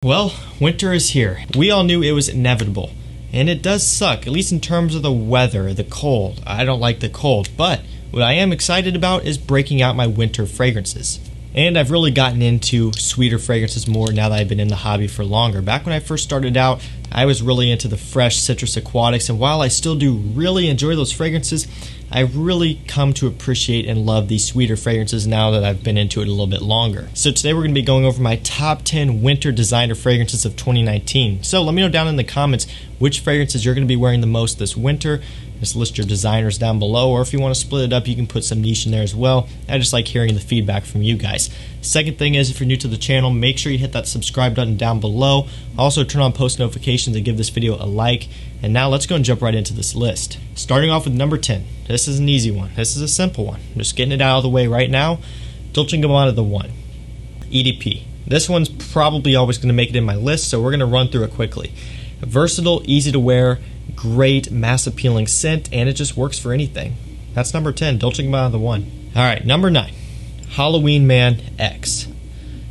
Well, winter is here. We all knew it was inevitable. And it does suck, at least in terms of the weather, the cold. I don't like the cold, but what I am excited about is breaking out my winter fragrances. And I've really gotten into sweeter fragrances more now that I've been in the hobby for longer. Back when I first started out, I was really into the fresh citrus aquatics, and while I still do really enjoy those fragrances, I've really come to appreciate and love these sweeter fragrances now that I've been into it a little bit longer. So today we're going to be going over my top 10 winter designer fragrances of 2019. So let me know down in the comments which fragrances you're going to be wearing the most this winter. Just list your designers down below, or if you want to split it up, you can put some niche in there as well. I just like hearing the feedback from you guys. Second thing is, if you're new to the channel, make sure you hit that subscribe button down below. Also turn on post notifications and give this video a like. And now let's go and jump right into this list. Starting off with number 10. This is an easy one. This is a simple one. I'm just getting it out of the way right now. Dolce & Gabbana the one. EDP. This one's probably always going to make it in my list, so we're going to run through it quickly. Versatile, easy to wear, great mass appealing scent, and it just works for anything. That's number 10, Dolce & Gabbana the one. Alright, number 9, Halloween Man X.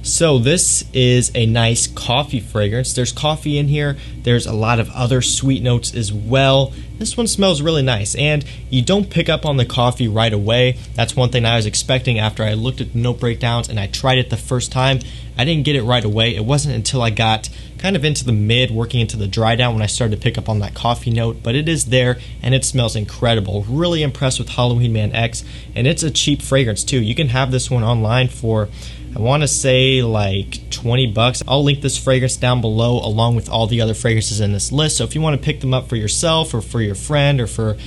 So this is a nice coffee fragrance. There's coffee in here. There's a lot of other sweet notes as well. This one smells really nice, and you don't pick up on the coffee right away. That's one thing I was expecting after I looked at the note breakdowns and I tried it the first time. I didn't get it right away. It wasn't until I got kind of into the mid, working into the dry down, when I started to pick up on that coffee note, but it is there and it smells incredible. Really impressed with Halloween Man X, and it's a cheap fragrance too. You can have this one online for, I want to say, like 20 bucks. I'll link this fragrance down below along with all the other fragrances in this list. So if you want to pick them up for yourself or for your friend or for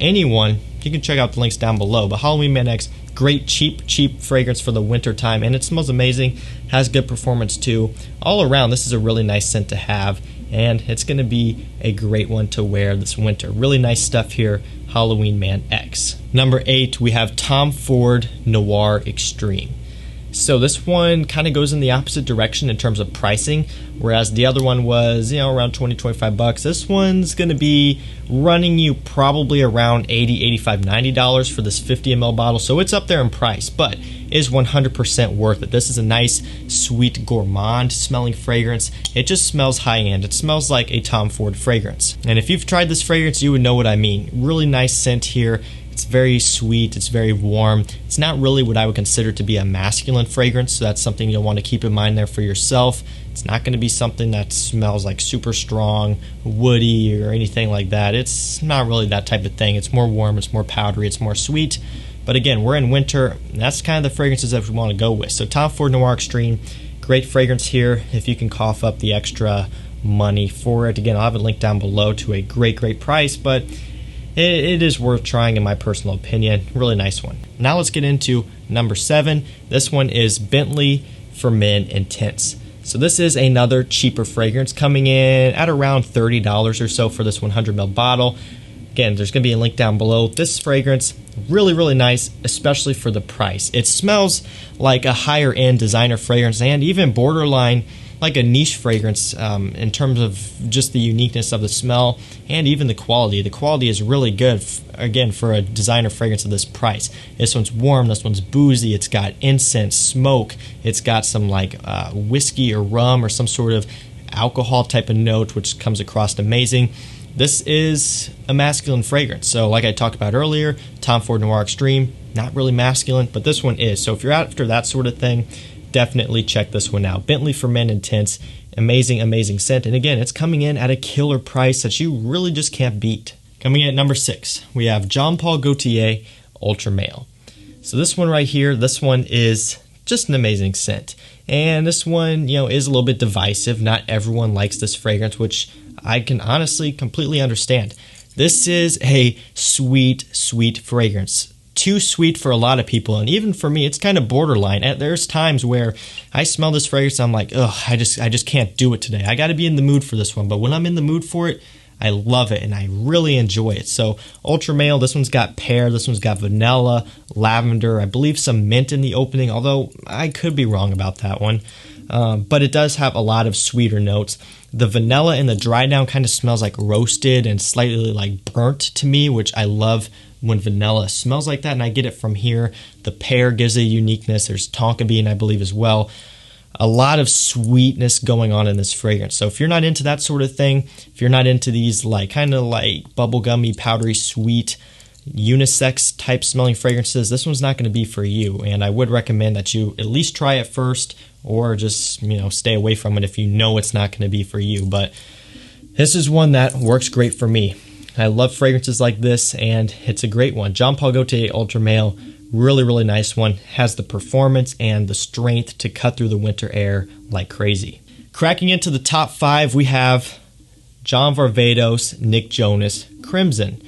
anyone, you can check out the links down below. But Halloween Man X, great cheap fragrance for the winter time, and it smells amazing, has good performance too. All around, this is a really nice scent to have, and it's going to be a great one to wear this winter. Really nice stuff here, Halloween Man X. Number 8, we have Tom Ford Noir Extreme. So this one kind of goes in the opposite direction in terms of pricing, whereas the other one was, around 20-25 bucks. This one's going to be running you probably around $80, $85, $90 for this 50 ml bottle. So it's up there in price, but is 100% worth it. This is a nice, sweet, gourmand smelling fragrance. It just smells high-end. It smells like a Tom Ford fragrance. And if you've tried this fragrance, you would know what I mean. Really nice scent here. It's very sweet, it's very warm. It's not really what I would consider to be a masculine fragrance, so that's something you'll want to keep in mind there for yourself. It's not going to be something that smells like super strong, woody, or anything like that. It's not really that type of thing. It's more warm, it's more powdery, it's more sweet. But again, we're in winter, and that's kind of the fragrances that we want to go with. So Tom Ford Noir Extreme, great fragrance here if you can cough up the extra money for it. Again, I'll have a link down below to a great price, but it is worth trying in my personal opinion. Really nice one. Now let's get into number 7. This one is Bentley for Men Intense. So this is another cheaper fragrance coming in at around $30 or so for this 100 ml bottle. Again, there's going to be a link down below. This fragrance, really nice, especially for the price. It smells like a higher end designer fragrance and even borderline like a niche fragrance in terms of just the uniqueness of the smell and even the quality. The quality is really good, again, for a designer fragrance of this price. This one's warm, this one's boozy, it's got incense, smoke, it's got some like whiskey or rum or some sort of alcohol type of note, which comes across amazing. This is a masculine fragrance. So like I talked about earlier, Tom Ford Noir Extreme, not really masculine, but this one is. So if you're after that sort of thing, definitely check this one out. Bentley for Men Intense, amazing scent, and again, it's coming in at a killer price that you really just can't beat. Coming in at number 6, we have Jean Paul Gaultier Ultra Male. So this one right here, this one is just an amazing scent, and this one, is a little bit divisive. Not everyone likes this fragrance, which I can honestly completely understand. This is a sweet fragrance. Too sweet for a lot of people, and even for me, it's kind of borderline. There's times where I smell this fragrance, I'm like, ugh, I just can't do it today. I got to be in the mood for this one, but when I'm in the mood for it, I love it and I really enjoy it. So Ultra Male, this one's got pear, this one's got vanilla, lavender, I believe some mint in the opening, although I could be wrong about that one. But it does have a lot of sweeter notes. The vanilla in the dry down kind of smells like roasted and slightly like burnt to me, which I love when vanilla smells like that, and I get it from here. The pear gives a uniqueness. There's tonka bean, I believe, as well. a lot of sweetness going on in this fragrance. So if you're not into that sort of thing, if you're not into these like kind of like bubblegummy, powdery, sweet, unisex type smelling fragrances, this one's not going to be for you. And I would recommend that you at least try it first, or just, you know, stay away from it if you know it's not going to be for you. But this is one that works great for me. I love fragrances like this, and it's a great one. Jean Paul Gaultier Ultra Male, really, really nice one. Has the performance and the strength to cut through the winter air like crazy. Cracking into the top 5, we have John Varvatos Nick Jonas Crimson.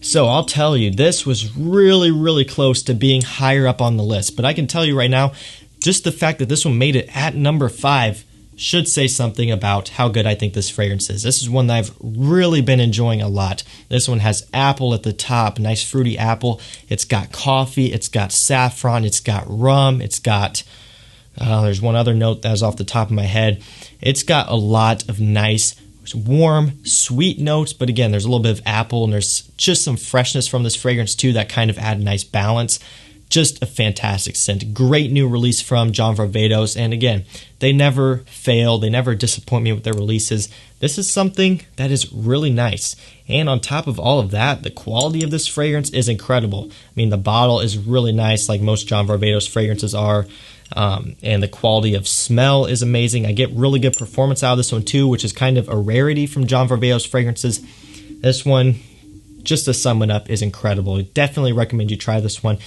So I'll tell you, this was really, really close to being higher up on the list. But I can tell you right now, just the fact that this one made it at number 5 should say something about how good I think this fragrance is. This is one that I've really been enjoying a lot. This one has apple at the top, nice fruity apple. It's got coffee, it's got saffron, it's got rum, it's got, there's one other note that was off the top of my head. It's got a lot of nice, warm, sweet notes, but again, there's a little bit of apple, and there's just some freshness from this fragrance too that kind of add a nice balance. Just a fantastic scent. Great new release from John Varvatos, and again, they never fail. They never disappoint me with their releases. This is something that is really nice. And on top of all of that, the quality of this fragrance is incredible. I mean, the bottle is really nice, like most John Varvatos fragrances are. And the quality of smell is amazing. I get really good performance out of this one too, which is kind of a rarity from John Varvatos fragrances. This one, just to sum it up, is incredible. I definitely recommend you try this one.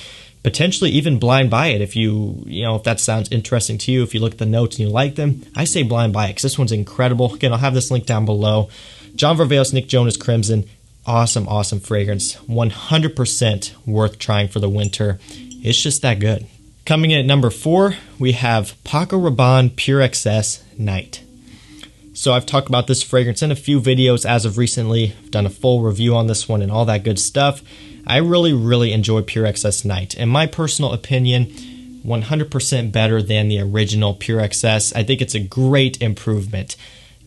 Potentially even blind buy it if if that sounds interesting to you. If you look at the notes and you like them, I say blind buy it because this one's incredible. Again, I'll have this link down below. John Varvatos Nick Jonas Crimson, awesome, awesome fragrance. 100% worth trying for the winter. It's just that good. Coming in at number 4, we have Paco Rabanne Pure XS Night. So I've talked about this fragrance in a few videos as of recently. I've done a full review on this one and all that good stuff. I really, really enjoy Pure XS Night. In my personal opinion, 100% better than the original Pure XS. I think it's a great improvement.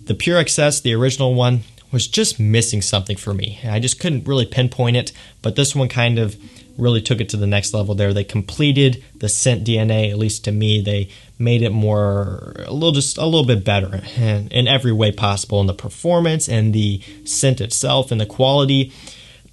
The Pure XS, the original one, was just missing something for me. I just couldn't really pinpoint it, but this one kind of really took it to the next level there. They completed the scent DNA, at least to me. They made it just a little bit better in every way possible, in the performance and the scent itself and the quality.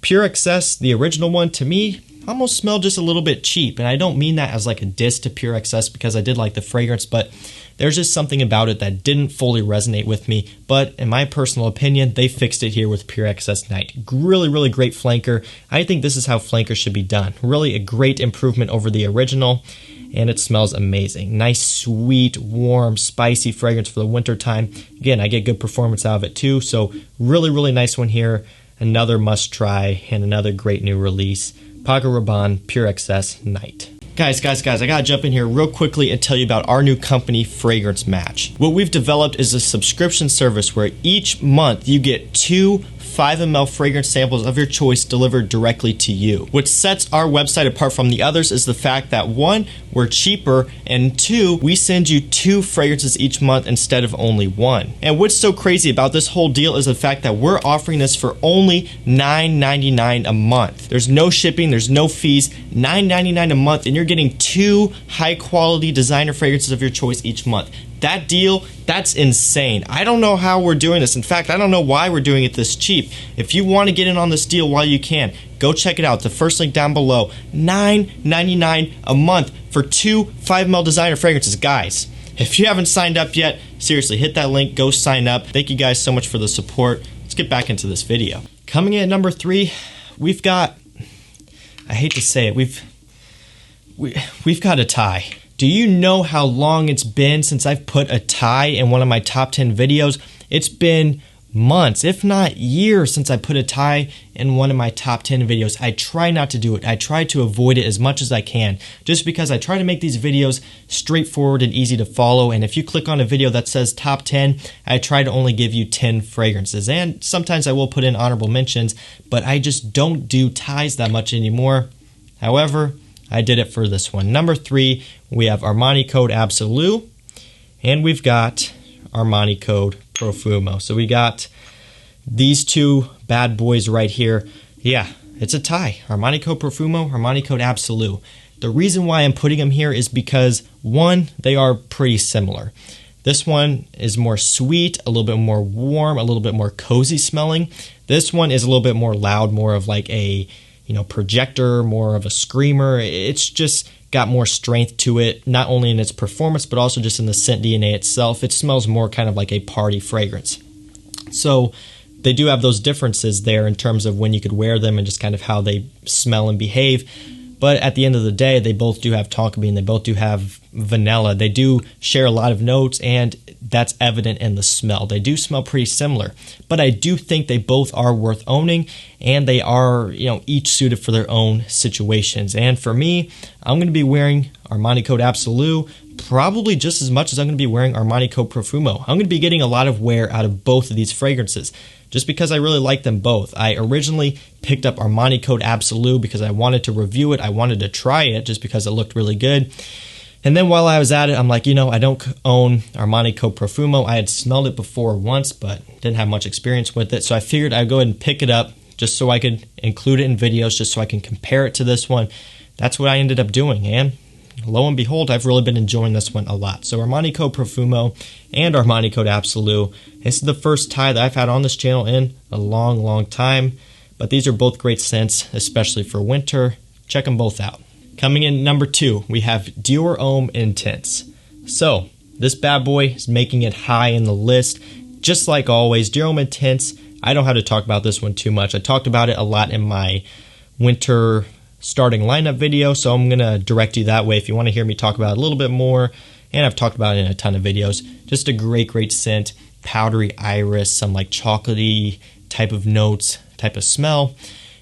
Pure XS, the original one, to me, almost smelled just a little bit cheap. And I don't mean that as like a diss to Pure XS because I did like the fragrance, but there's just something about it that didn't fully resonate with me. But in my personal opinion, they fixed it here with Pure XS Night. Really, really great flanker. I think this is how flankers should be done. Really a great improvement over the original, and it smells amazing. Nice, sweet, warm, spicy fragrance for the winter time. Again, I get good performance out of it too, so really, really nice one here. Another must try and another great new release. Paco Rabanne Pure XS Night. Guys, I gotta jump in here real quickly and tell you about our new company, Fragrance Match. What we've developed is a subscription service where each month you get 2 5 ml fragrance samples of your choice delivered directly to you. What sets our website apart from the others is the fact that 1, we're cheaper, and 2, we send you 2 fragrances each month instead of only 1. And what's so crazy about this whole deal is the fact that we're offering this for only $9.99 a month. There's no shipping, there's no fees, $9.99 a month, and you're getting 2 high quality designer fragrances of your choice each month. That deal, that's insane. I don't know how we're doing this. In fact, I don't know why we're doing it this cheap. If you want to get in on this deal while you can, go check it out. The first link down below. $9.99 a month for 2 5 ml designer fragrances. Guys, if you haven't signed up yet, seriously, hit that link, go sign up. Thank you guys so much for the support. Let's get back into this video. Coming in at number 3, we've got, I hate to say it, we've got a tie. Do you know how long it's been since I've put a tie in one of my top 10 videos? It's been months, if not years, since I put a tie in one of my top 10 videos. I try not to do it. I try to avoid it as much as I can, just because I try to make these videos straightforward and easy to follow. And if you click on a video that says top 10, I try to only give you 10 fragrances. And sometimes I will put in honorable mentions, but I just don't do ties that much anymore. However, I did it for this one. Number 3, we have Armani Code Absolu, and we've got Armani Code Profumo. So we got these 2 bad boys right here. Yeah, it's a tie. Armani Code Profumo, Armani Code Absolu. The reason why I'm putting them here is because, one, they are pretty similar. This one is more sweet, a little bit more warm, a little bit more cozy smelling. This one is a little bit more loud, more of like a, projector, more of a screamer. It's just got more strength to it, not only in its performance, but also just in the scent DNA itself. It smells more kind of like a party fragrance. So they do have those differences there in terms of when you could wear them and just kind of how they smell and behave. But at the end of the day, they both do have tonka bean, they both do have vanilla. They do share a lot of notes, and that's evident in the smell. They do smell pretty similar, but I do think they both are worth owning, and they are, each suited for their own situations. And for me, I'm going to be wearing Armani Code Absolute probably just as much as I'm going to be wearing Armani Code Profumo. I'm going to be getting a lot of wear out of both of these fragrances, just because I really like them both. I originally picked up Armani Code Absolute because I wanted to review it. I wanted to try it just because it looked really good. And then while I was at it, I'm like, I don't own Armani Code Profumo. I had smelled it before once, but didn't have much experience with it. So I figured I'd go ahead and pick it up just so I could include it in videos, just so I can compare it to this one. That's what I ended up doing. And lo and behold, I've really been enjoying this one a lot. So Armani Code Profumo and Armani Code Absolute. This is the first tie that I've had on this channel in a long, long time. But these are both great scents, especially for winter. Check them both out. Coming in number 2, we have Dior Homme Intense. So this bad boy is making it high in the list. Just like always, Dior Homme Intense, I don't have to talk about this one too much. I talked about it a lot in my winter starting lineup video, so I'm going to direct you that way if you want to hear me talk about it a little bit more. And I've talked about it in a ton of videos. Just a great, great scent. Powdery iris, some like chocolatey type of notes, type of smell.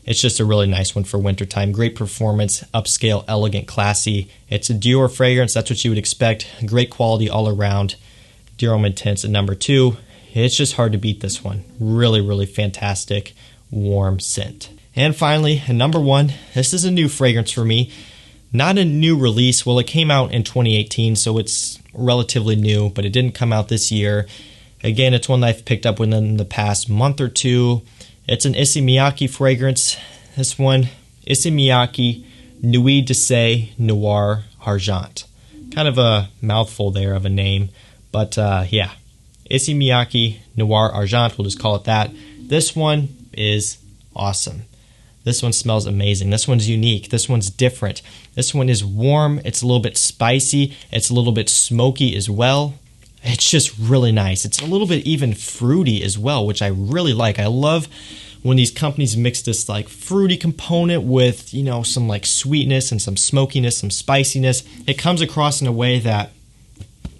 It's just a really nice one for wintertime. Great performance, upscale, elegant, classy. It's a Dior fragrance. That's what you would expect. Great quality all around. Dior Homme Intense at number 2. It's just hard to beat this one. Really, really fantastic, warm scent. And finally, at number 1, this is a new fragrance for me. Not a new release. Well, it came out in 2018, so it's relatively new, but it didn't come out this year. Again, it's one that I've picked up within the past month or two. It's an Issey Miyake fragrance. This one, Issey Miyake Nuit de Noir Argent. Kind of a mouthful there of a name, but yeah. Issey Miyake Noir Argent, we'll just call it that. This one is awesome. This one smells amazing. This one's unique. This one's different. This one is warm. It's a little bit spicy. It's a little bit smoky as well. It's just really nice. It's a little bit even fruity as well, which I really like. I love when these companies mix this like fruity component with, some like sweetness and some smokiness, some spiciness. It comes across in a way that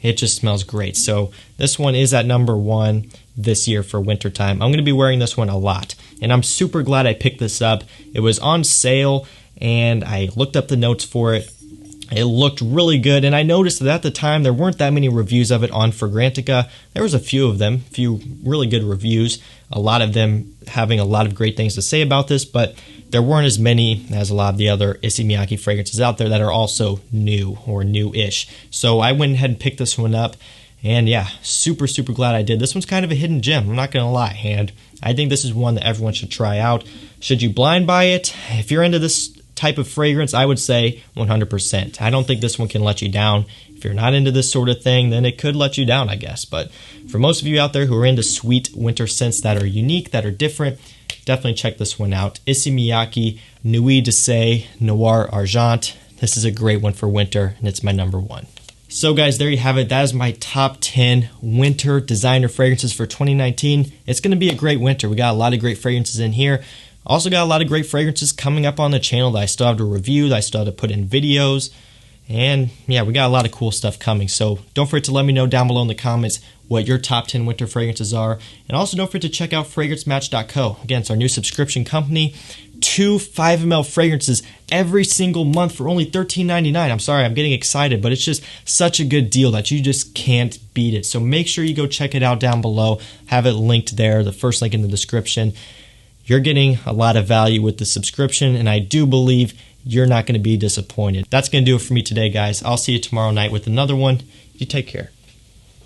it just smells great. So this one is at number 1 this year for wintertime. I'm going to be wearing this one a lot, and I'm super glad I picked this up. It was on sale, and I looked up the notes for it. It looked really good, and I noticed that at the time there weren't that many reviews of it on Fragrantica. There was a few of them, a few really good reviews, a lot of them having a lot of great things to say about this, but there weren't as many as a lot of the other Issey Miyake fragrances out there that are also new or new-ish. So I went ahead and picked this one up, and yeah, super, super glad I did. This one's kind of a hidden gem, I'm not going to lie, and I think this is one that everyone should try out. Should you blind buy it? If you're into this type of fragrance, I would say 100%. I don't think this one can let you down. If you're not into this sort of thing, then it could let you down, I guess. But for most of you out there who are into sweet winter scents that are unique, that are different, definitely check this one out. Issey Miyake Nuit de Noir Argent. This is a great one for winter, and it's my number 1. So guys, there you have it. That is my top 10 winter designer fragrances for 2019. It's going to be a great winter. We got a lot of great fragrances in here. Also got a lot of great fragrances coming up on the channel that I still have to review, that I still have to put in videos. And yeah, we got a lot of cool stuff coming. So don't forget to let me know down below in the comments what your top 10 winter fragrances are. And also don't forget to check out FragranceMatch.co. Again, it's our new subscription company. 2 5ml fragrances every single month for only $13.99. I'm sorry, I'm getting excited, but it's just such a good deal that you just can't beat it. So make sure you go check it out down below. Have it linked there, the first link in the description. You're getting a lot of value with the subscription, and I do believe you're not going to be disappointed. That's going to do it for me today, guys. I'll see you tomorrow night with another one. You take care.